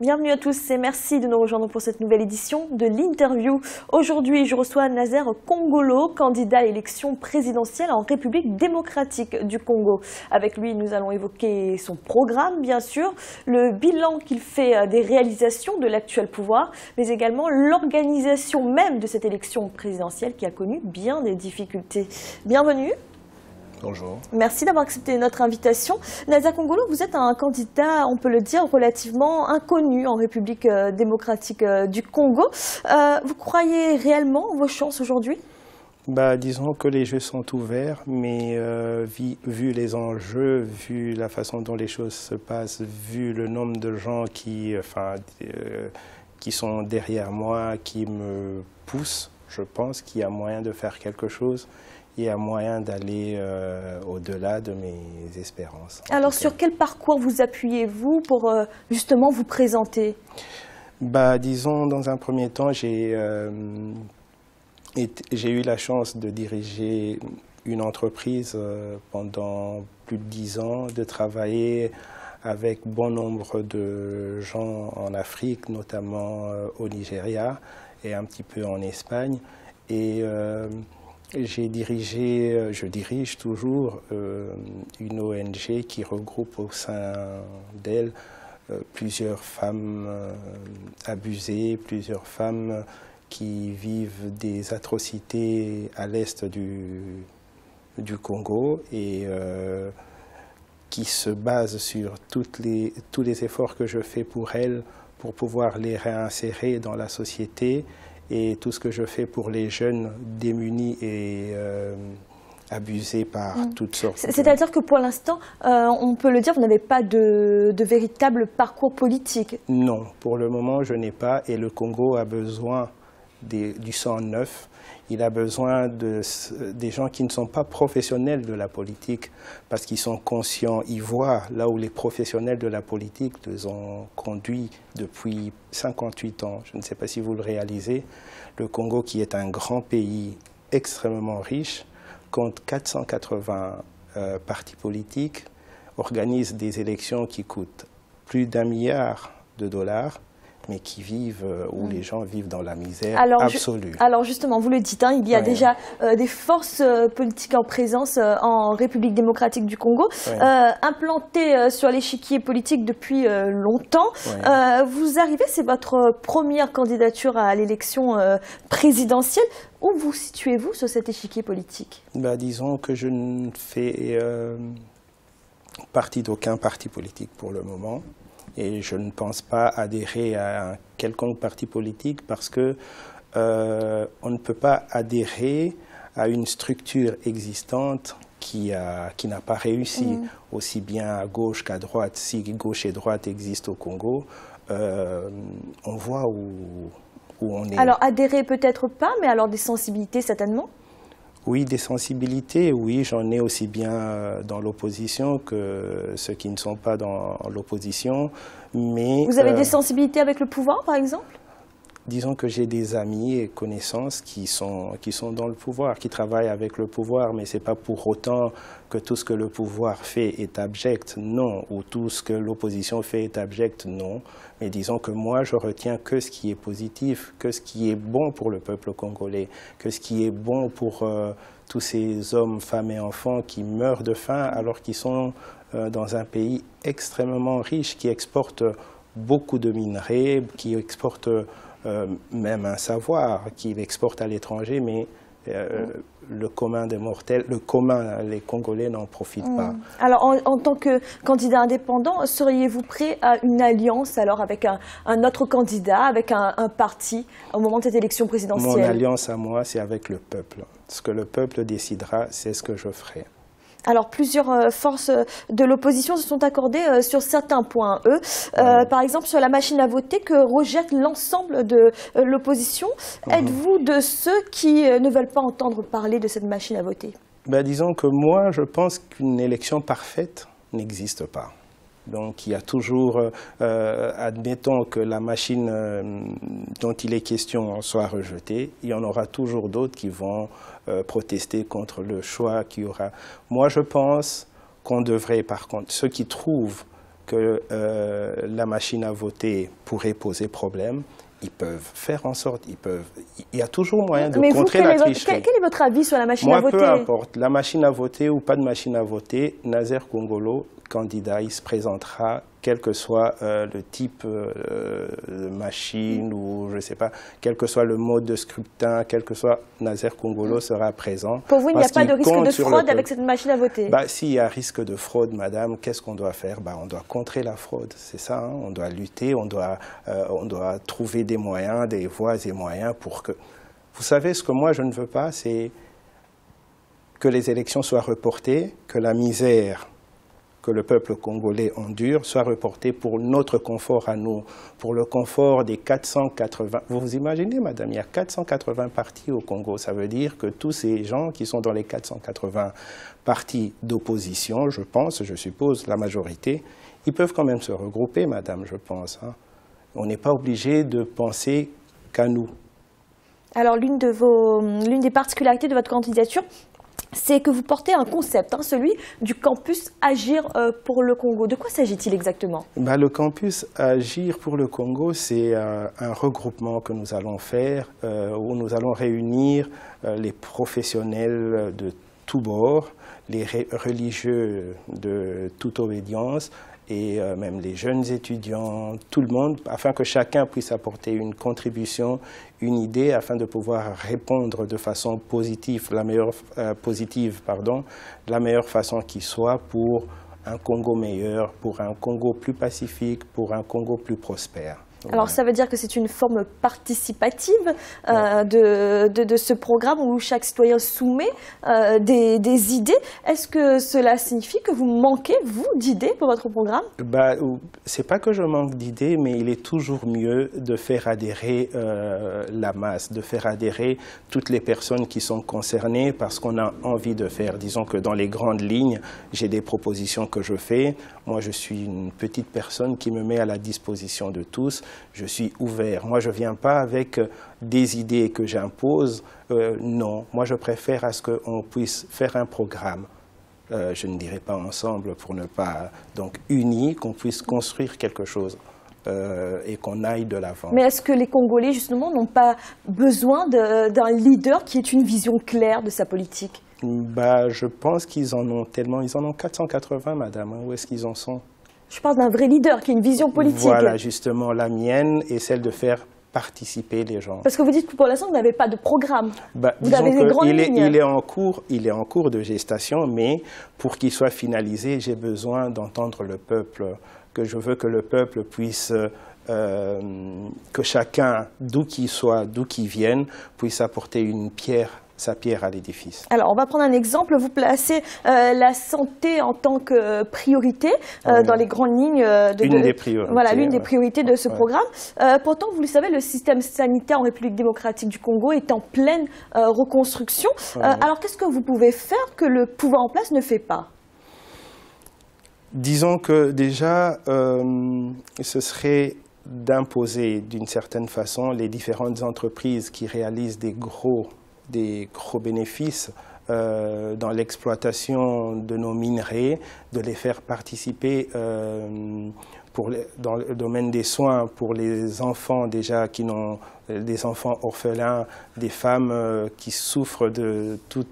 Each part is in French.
Bienvenue à tous et merci de nous rejoindre pour cette nouvelle édition de l'interview. Aujourd'hui, je reçois Nazer Kongolo, candidat à l'élection présidentielle en République démocratique du Congo. Avec lui, nous allons évoquer son programme, bien sûr, le bilan qu'il fait des réalisations de l'actuel pouvoir, mais également l'organisation même de cette élection présidentielle qui a connu bien des difficultés. Bienvenue. Bonjour. Merci d'avoir accepté notre invitation. Nazer Kongolo, vous êtes un candidat, on peut le dire, relativement inconnu en République démocratique du Congo. Vous croyez réellement vos chances aujourd'hui ? Disons que les jeux sont ouverts, mais vu les enjeux, vu la façon dont les choses se passent, vu le nombre de gens qui sont derrière moi, qui me poussent, je pense qu'il y a moyen de faire quelque chose. Il y a moyen d'aller au-delà de mes espérances. Alors, sur quel parcours vous appuyez-vous pour justement vous présenter ? Disons, dans un premier temps, j'ai eu la chance de diriger une entreprise pendant plus de 10 ans, de travailler avec bon nombre de gens en Afrique, notamment au Nigeria et un petit peu en Espagne. Et je dirige toujours une ONG qui regroupe au sein d'elle plusieurs femmes abusées, plusieurs femmes qui vivent des atrocités à l'est du Congo et qui se basent sur tous les efforts que je fais pour elles pour pouvoir les réinsérer dans la société. Et tout ce que je fais pour les jeunes démunis et abusés par toutes sortes. C'est-à-dire que pour l'instant, on peut le dire, vous n'avez pas de véritable parcours politique? Non, pour le moment, je n'ai pas. Et le Congo a besoin du sang neuf. Il a besoin des gens qui ne sont pas professionnels de la politique parce qu'ils sont conscients, ils voient là où les professionnels de la politique les ont conduits depuis 58 ans. Je ne sais pas si vous le réalisez. Le Congo, qui est un grand pays extrêmement riche, compte 480 partis politiques, organise des élections qui coûtent plus d'1 milliard de dollars. Mais où les gens vivent dans la misère absolue. Alors justement, vous le dites, il y a déjà des forces politiques en présence en République démocratique du Congo, implantées sur l'échiquier politique depuis longtemps. Vous arrivez, c'est votre première candidature à l'élection présidentielle. Où vous situez-vous sur cet échiquier politique? Disons que je ne fais partie d'aucun parti politique pour le moment. Et je ne pense pas adhérer à un quelconque parti politique parce que on ne peut pas adhérer à une structure existante qui n'a pas réussi, aussi bien à gauche qu'à droite. Si gauche et droite existent au Congo, on voit où on est. Alors adhérer peut-être pas, mais alors des sensibilités certainement? Oui, des sensibilités, oui, j'en ai aussi bien dans l'opposition que ceux qui ne sont pas dans l'opposition, mais... Vous avez des sensibilités avec le pouvoir, par exemple? Disons que j'ai des amis et connaissances qui sont dans le pouvoir, qui travaillent avec le pouvoir, mais ce n'est pas pour autant que tout ce que le pouvoir fait est abject, non, ou tout ce que l'opposition fait est abject, non. Mais disons que moi, je retiens que ce qui est positif, que ce qui est bon pour le peuple congolais, que ce qui est bon pour tous ces hommes, femmes et enfants qui meurent de faim alors qu'ils sont dans un pays extrêmement riche, qui exporte beaucoup de minerais, qui exporte même un savoir, qui exporte à l'étranger, mais le commun des mortels, les Congolais n'en profitent pas. Alors, en tant que candidat indépendant, seriez-vous prêt à une alliance alors avec un autre candidat, avec un parti, au moment de cette élection présidentielle? Mon alliance à moi, c'est avec le peuple. Ce que le peuple décidera, c'est ce que je ferai. Alors, plusieurs forces de l'opposition se sont accordées sur certains points, par exemple sur la machine à voter que rejette l'ensemble de l'opposition. Êtes-vous de ceux qui ne veulent pas entendre parler de cette machine à voter? Disons que moi, je pense qu'une élection parfaite n'existe pas. Donc il y a toujours, admettons que la machine dont il est question soit rejetée, il y en aura toujours d'autres qui vont protester contre le choix qu'il y aura. Moi je pense qu'on devrait, par contre, ceux qui trouvent que la machine à voter pourrait poser problème, ils peuvent faire en sorte, il y a toujours moyen de contrer la tricherie. Quel est votre avis sur la machine à voter? Moi, peu importe, la machine à voter ou pas de machine à voter, Nazer Kongolo, candidat, il se présentera, quel que soit le type de machine ou je ne sais pas, quel que soit le mode de scrutin, quel que soit, Nazer Kongolo sera présent. Pour vous, il n'y a pas de risque de fraude avec cette machine à voter? S'il y a risque de fraude, madame, qu'est-ce qu'on doit faire? On doit contrer la fraude, c'est ça, hein? On doit lutter, on doit trouver des moyens, des voies et moyens pour que... Vous savez, ce que moi je ne veux pas, c'est que les élections soient reportées, que la misère que le peuple congolais endure soit reportée pour notre confort à nous, pour le confort des 480... Vous vous imaginez, madame, il y a 480 partis au Congo. Ça veut dire que tous ces gens qui sont dans les 480 partis d'opposition, je pense, je suppose, la majorité, ils peuvent quand même se regrouper, madame, je pense, hein. On n'est pas obligé de penser qu'à nous. Alors, l'une des particularités de votre candidature, c'est que vous portez un concept, hein, celui du campus Agir pour le Congo. De quoi s'agit-il exactement? Le campus Agir pour le Congo, c'est un regroupement que nous allons faire, où nous allons réunir les professionnels de tous bords, les religieux de toute obédience, et même les jeunes étudiants, tout le monde, afin que chacun puisse apporter une contribution, une idée, afin de pouvoir répondre de façon positive, la meilleure façon qui soit pour un Congo meilleur, pour un Congo plus pacifique, pour un Congo plus prospère. Alors ça veut dire que c'est une forme participative de ce programme où chaque citoyen soumet des idées. Est-ce que cela signifie que vous manquez, vous, d'idées pour votre programme? C'est pas que je manque d'idées, mais il est toujours mieux de faire adhérer la masse, de faire adhérer toutes les personnes qui sont concernées parce qu'on a envie de faire. Disons que dans les grandes lignes, j'ai des propositions que je fais. Moi, je suis une petite personne qui me met à la disposition de tous. Je suis ouvert. Moi, je ne viens pas avec des idées que j'impose. Non, moi, je préfère à ce qu'on puisse faire un programme. Je ne dirais pas ensemble pour ne pas... Donc, unis, qu'on puisse construire quelque chose et qu'on aille de l'avant. Mais est-ce que les Congolais, justement, n'ont pas besoin d'un leader qui ait une vision claire de sa politique? Je pense qu'ils en ont tellement. Ils en ont 480, madame. Où est-ce qu'ils en sont? Je parle d'un vrai leader qui a une vision politique. Voilà, justement, la mienne est celle de faire participer les gens. Parce que vous dites que pour l'instant, vous n'avez pas de programme. Vous avez des grandes lignes. Il est en cours de gestation, mais pour qu'il soit finalisé, j'ai besoin d'entendre le peuple, que je veux que le peuple puisse... que chacun, d'où qu'il soit, d'où qu'il vienne, puisse apporter sa pierre à l'édifice. Alors, on va prendre un exemple. Vous placez la santé en tant que priorité dans les grandes lignes. L'une des priorités. Voilà, l'une des priorités de ce programme. Pourtant, vous le savez, le système sanitaire en République démocratique du Congo est en pleine reconstruction. Alors, qu'est-ce que vous pouvez faire que le pouvoir en place ne fait pas? Disons que déjà, ce serait d'imposer d'une certaine façon les différentes entreprises qui réalisent des gros bénéfices dans l'exploitation de nos minerais, de les faire participer dans le domaine des soins pour les enfants déjà des enfants orphelins, des femmes qui souffrent de tout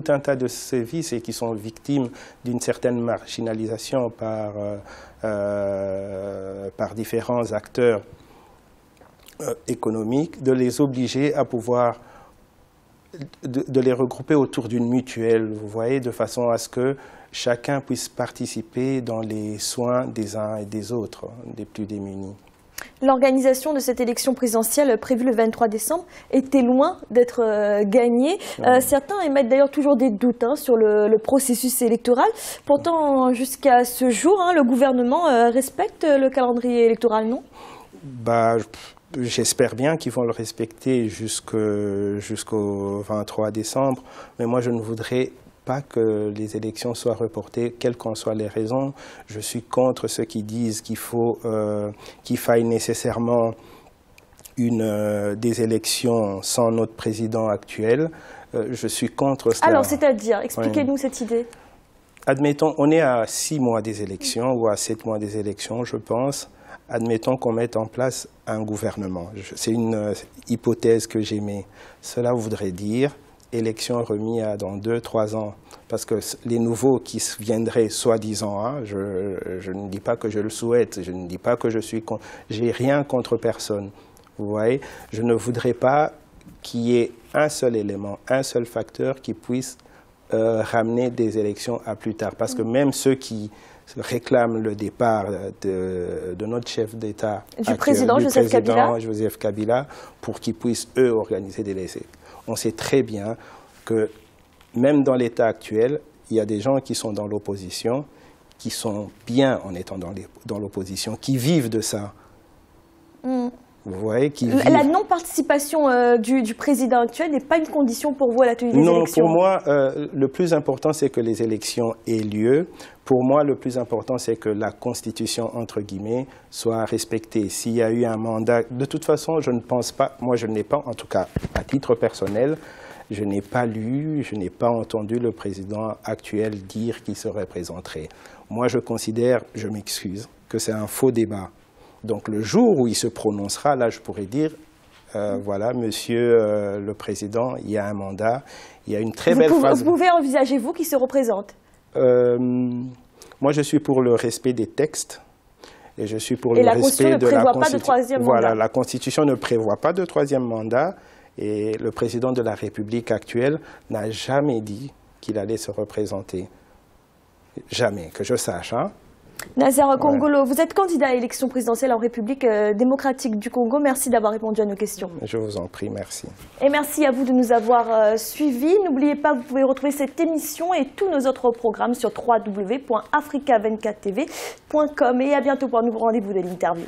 un tas de sévices et qui sont victimes d'une certaine marginalisation par différents acteurs économiques, de les obliger à pouvoir de les regrouper autour d'une mutuelle, vous voyez, de façon à ce que chacun puisse participer dans les soins des uns et des autres, des plus démunis. L'organisation de cette élection présidentielle prévue le 23 décembre était loin d'être gagnée. Certains émettent d'ailleurs toujours des doutes sur le processus électoral. Pourtant, jusqu'à ce jour, le gouvernement respecte le calendrier électoral, non? J'espère bien qu'ils vont le respecter jusqu'au 23 décembre, mais moi je ne voudrais pas que les élections soient reportées, quelles qu'en soient les raisons. Je suis contre ceux qui disent qu'il faille nécessairement des élections sans notre président actuel. Je suis contre cela. Alors, c'est-à-dire, expliquez-nous cette idée. admettons, on est à 6 mois des élections ou à 7 mois des élections, je pense. Admettons qu'on mette en place un gouvernement. C'est une hypothèse que j'émets. Cela voudrait dire élection remise dans 2-3 ans. Parce que les nouveaux qui viendraient, soi-disant, hein, je ne dis pas que je le souhaite, je ne dis pas que j'ai rien contre personne. Vous voyez, je ne voudrais pas qu'il y ait un seul élément, un seul facteur qui puisse ramener des élections à plus tard. Parce que même ceux qui réclament le départ de notre chef d'État, du président Joseph Kabila, pour qu'ils puissent, eux, organiser des élections. On sait très bien que même dans l'État actuel, il y a des gens qui sont dans l'opposition, qui sont bien en étant dans l'opposition, qui vivent de ça. Vous voyez, la non-participation du président actuel n'est pas une condition pour vous à la tenue des élections? Non, pour moi, le plus important, c'est que les élections aient lieu. Pour moi, le plus important, c'est que la Constitution, entre guillemets, soit respectée. S'il y a eu un mandat... De toute façon, je ne pense pas... Moi, je n'ai pas, en tout cas, à titre personnel, je n'ai pas lu, je n'ai pas entendu le président actuel dire qu'il se représenterait. Moi, je considère, je m'excuse, que c'est un faux débat. Donc le jour où il se prononcera, là je pourrais dire, voilà, monsieur le président, il y a un mandat, il y a une très belle phase. Vous pouvez envisager, vous, qui se représente? Moi je suis pour le respect des textes et je suis pour le respect de la Constitution. Et la Constitution ne prévoit pas de troisième mandat? Voilà, la Constitution ne prévoit pas de troisième mandat et le président de la République actuelle n'a jamais dit qu'il allait se représenter. Jamais, que je sache, hein. Nazer Kongolo, vous êtes candidat à l'élection présidentielle en République démocratique du Congo. Merci d'avoir répondu à nos questions. Je vous en prie, merci. Et merci à vous de nous avoir suivis. N'oubliez pas, vous pouvez retrouver cette émission et tous nos autres programmes sur www.africa24tv.com. Et à bientôt pour un nouveau rendez-vous de l'interview.